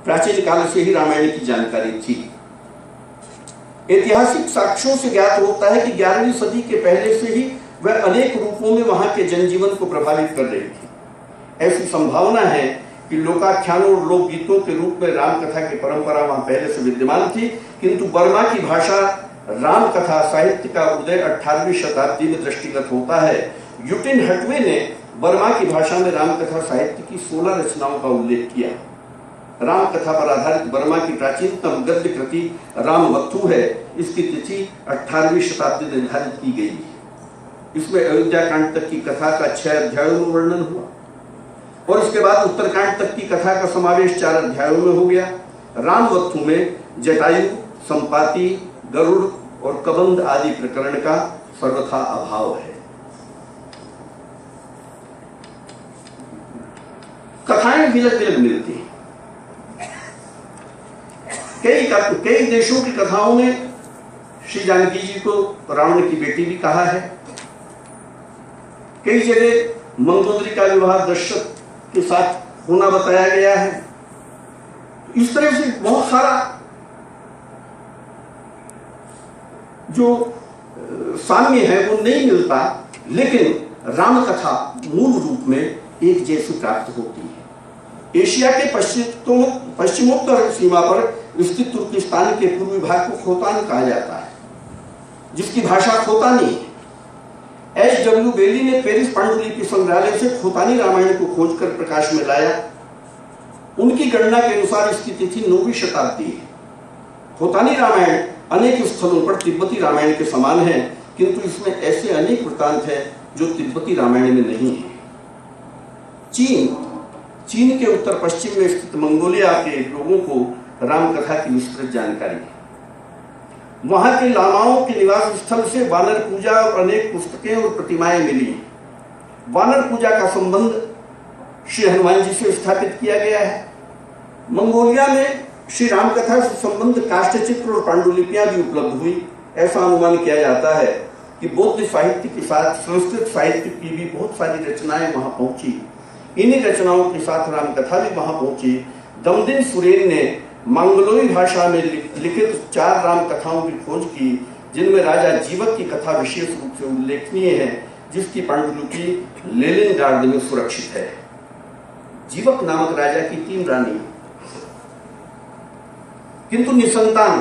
प्राचीन काल से ही रामायण की जानकारी थी। ऐतिहासिक साक्ष्यों से ज्ञात होता है कि 11वीं सदी के पहले से ही वह अनेक रूपों में वहां के जनजीवन को प्रभावित कर रही थी। ऐसी संभावना है कि लोकाख्यानों और लोकगीतों के रूप में रामकथा की परंपरा वहां पहले से विद्यमान थी, किंतु बर्मा की भाषा रामकथा साहित्य का उदय 18वीं शताब्दी में दृष्टिगत होता है। यूटिन हटवे ने बर्मा की भाषा में रामकथा साहित्य की 16 रचनाओं का उल्लेख किया। रामकथा पर आधारित बर्मा की प्राचीनतम गद्य कृति रामवत्थु है। इसकी तिथि 18वीं शताब्दी निर्धारित की गई है। इसमें अयोध्या कांड तक की कथा का 6 अध्यायों में वर्णन हुआ और इसके बाद उत्तरकांड तक की कथा का समावेश 4 अध्यायों में हो गया। रामवत्थु में जटायु, संपाति, गरुड़ और कबंध आदि प्रकरण का सर्वथा अभाव है। कथाएं विलग विलग मिलती हैं। कई देशों की कथाओं में श्री जानकी जी को रावण की बेटी भी कहा है। कई जगह मंदोदरी का विवाह दशरथ के साथ होना बताया गया है। इस तरह से बहुत सारा जो साम्य है वो नहीं मिलता, लेकिन रामकथा मूल रूप में एक जैसी प्राप्त होती है। एशिया के पश्चिमोत्तर सीमा पर स्थित तुर्किस्तान के पूर्वी भाग को खोतान कहा जाता है, जिसकी भाषा खोतानी है। H.W. बेली ने पेरिस पांडुलिपि संग्रहालय से खोतानी रामायण को खोजकर प्रकाश में लाया। उनकी गणना के अनुसार इसकी तिथि 9वीं शताब्दी है। खोतानी रामायण अनेक स्थलों पर तिब्बती रामायण के समान है, किंतु इसमें ऐसे अनेक वृत्तांत हैं जो तिब्बती रामायण में नहीं है। चीन के उत्तर पश्चिम में स्थित मंगोलिया के लोगों को रामकथा की विस्तृत जानकारी है। वहां के लामाओं के निवास स्थल से वानर पूजा और अनेक पुस्तकें और प्रतिमाएं मिली। वानर पूजा का संबंध श्री हनुमान जी से स्थापित किया गया है। मंगोलिया में श्री रामकथा से संबंध काष्ठचित्र और पांडुलिपियां भी उपलब्ध हुई। ऐसा अनुमान किया जाता है कि बौद्ध साहित्य के साथ संस्कृत साहित्य की भी बहुत सारी रचनाएं वहां पहुंची। इन्हीं रचनाओं के साथ रामकथा भी वहां पहुंची। दमदिन सुरेन ने मंगलोई भाषा में लिखित 4 राम कथाओं की खोज की, जिनमें राजा जीवक की कथा विशेष रूप से उल्लेखनीय है, जिसकी पांडुलिपि लेनिनग्राड में सुरक्षित है। जीवक नामक राजा की 3 रानी किंतु निसंतान